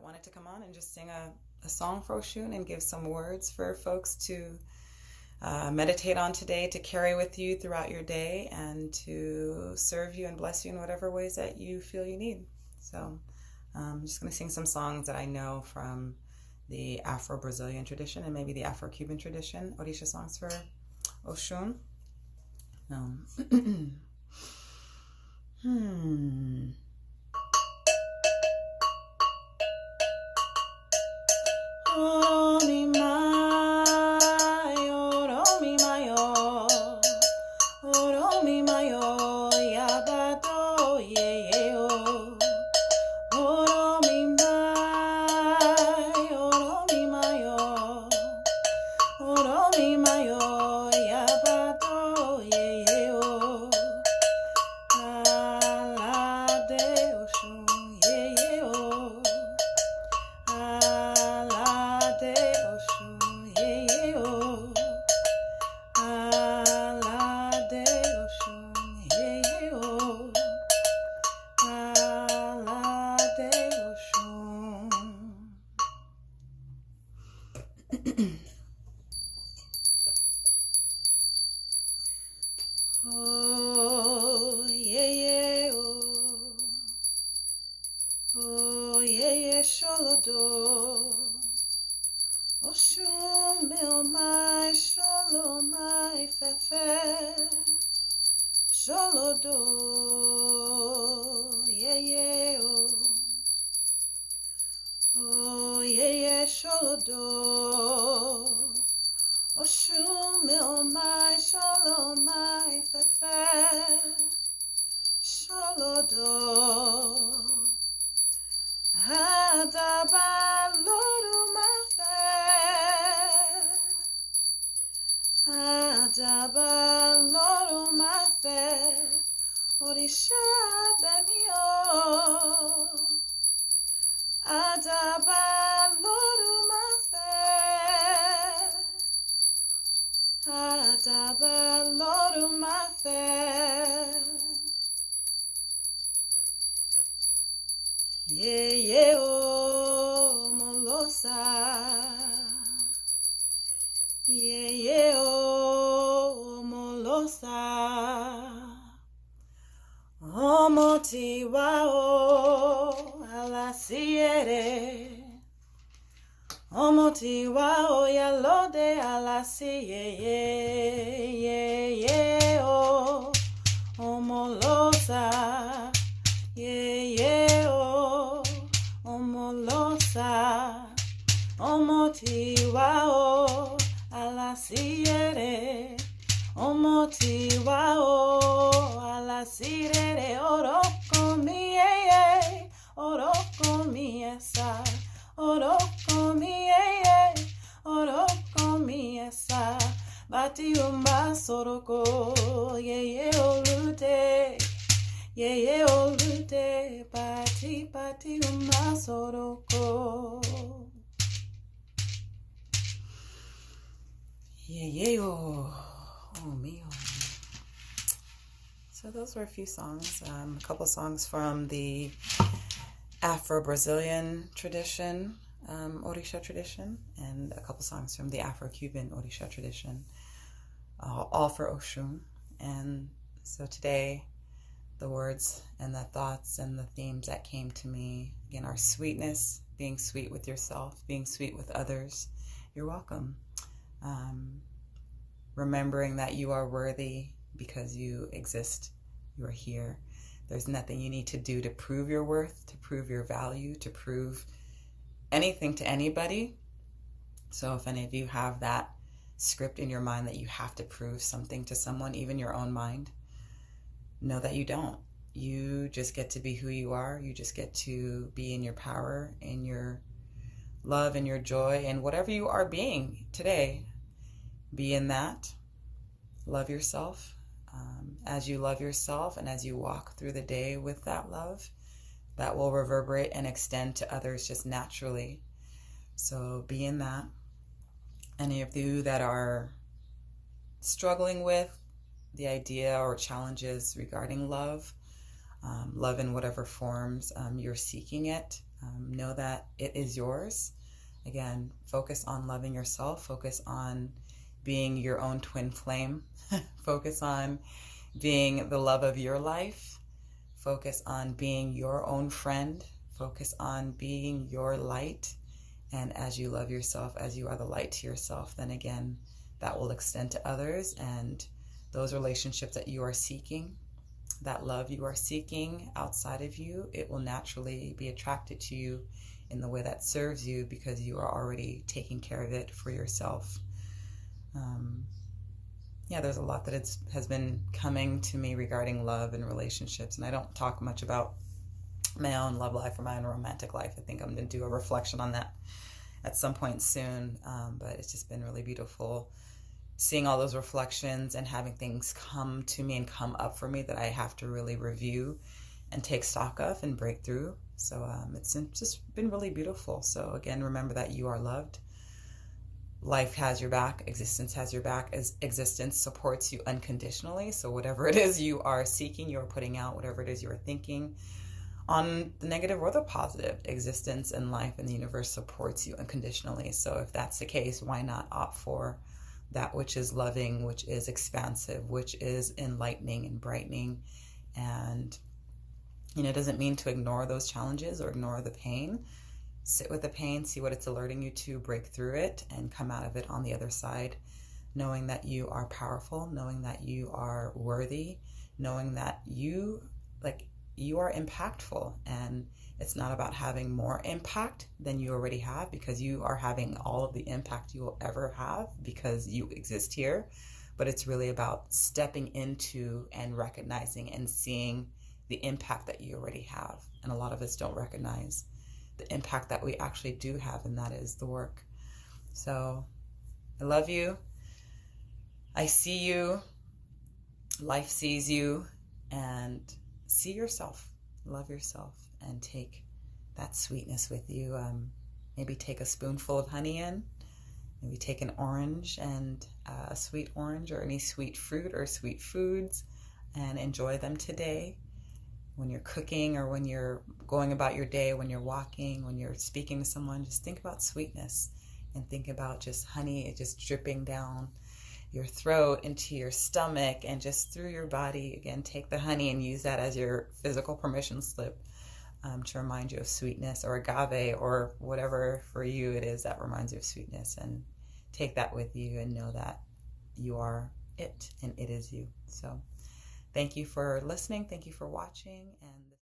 wanted to come on and just sing a song for Oshun and give some words for folks to meditate on today, to carry with you throughout your day, and to serve you and bless you in whatever ways that you feel you need. So I'm just going to sing some songs that I know from the afro-Brazilian tradition and maybe the afro-cuban tradition, Orisa songs for Oshun. Oh, mi mayo, oh, mi mayo, oh, mi mayo, yabato, yeah, oh, oh, mi mayo, oh, mi mayo, yabato, yeah, oh, ala de Oshun, yeah, oh. Oh, yeah, yeah, oh, yeah, yeah, sholodo. Oshun, meu mai, sholo mai, fefe, sholodo. Yeah, yeah, oh, yeah, yeah, sholodo. Oshun, meu mai, sholo mai, fefe, sholodo. Adabaloru mafe, adabaloru mafe, Orisa bemio, adabaloru mafe, adabaloru mafe. Yeah, yeah, oh, molosa. Yeah, yeah, oh, molosa. Oh, motiwa, oh, ala siere. Oh, motiwa, oh, yalode, ala siye, yeah, yeah, oh, oh, molosa. Yeah, yeah, oh, omolosa, omotiwa, oh, ala siere, omotiwa, oh, ala sirere, oroko mi, oroko mi esa, oroko mi, oroko mi esa, bati umba soroko, yeah, olute. Yeah, yeah, olute, pati, pati, umasoroko. Yeah, yeah, oh, me, oh. So those were a few songs, a couple songs from the afro-Brazilian tradition, Orisa tradition, and a couple songs from the afro-Cuban Orisa tradition, all for Oshun. And so today, the words and the thoughts and the themes that came to me, again, are sweetness, being sweet with yourself, being sweet with others. You're welcome. Remembering that you are worthy because you exist, you are here. There's nothing you need to do to prove your worth, to prove your value, to prove anything to anybody. So if any of you have that script in your mind that you have to prove something to someone, even your own mind, know that you don't. You just get to be who you are. You just get to be in your power, in your love, and your joy, and whatever you are being today. Be in that. Love yourself. As you love yourself and as you walk through the day with that love, that will reverberate and extend to others just naturally. So be in that. Any of you that are struggling with the idea or challenges regarding love, love in whatever forms you're seeking it, Know that it is yours. Again, focus on loving yourself. Focus on being your own twin flame. Focus on being the love of your life. Focus on being your own friend. Focus on being your light. And as you love yourself, as you are the light to yourself, then again, that will extend to others. And those relationships that you are seeking, that love you are seeking outside of you, it will naturally be attracted to you in the way that serves you, because you are already taking care of it for yourself. There's a lot that has been coming to me regarding love and relationships, and I don't talk much about my own love life or my own romantic life. I think I'm going to do a reflection on that at some point soon, but it's just been really beautiful seeing all those reflections and having things come to me and come up for me that I have to really review and take stock of and break through. So it's just been really beautiful. So again, remember that you are loved. Life has your back. Existence has your back. Existence supports you unconditionally. So whatever it is you are seeking, you're putting out, whatever it is you are thinking, on the negative or the positive, existence and life and the universe supports you unconditionally. So if that's the case, why not opt for that which is loving, which is expansive, which is enlightening and brightening? And it doesn't mean to ignore those challenges or ignore the pain. Sit with the pain, see what it's alerting you to, break through it, and come out of it on the other side, knowing that you are powerful, knowing that you are worthy, knowing that you are impactful. And it's not about having more impact than you already have, because you are having all of the impact you will ever have because you exist here. But it's really about stepping into and recognizing and seeing the impact that you already have. And a lot of us don't recognize the impact that we actually do have, and that is the work. So I love you. I see you. Life sees you. And see yourself. Love yourself and take that sweetness with you. Maybe take a spoonful of honey in. Maybe take an orange, and a sweet orange, or any sweet fruit or sweet foods, and enjoy them today. When you're cooking, or when you're going about your day, when you're walking, when you're speaking to someone, just think about sweetness and think about just honey just dripping down your throat into your stomach and just through your body. Again, take the honey and use that as your physical permission slip to remind you of sweetness, or agave, or whatever for you it is that reminds you of sweetness. And take that with you and know that you are it and it is you. So thank you for listening. Thank you for watching. And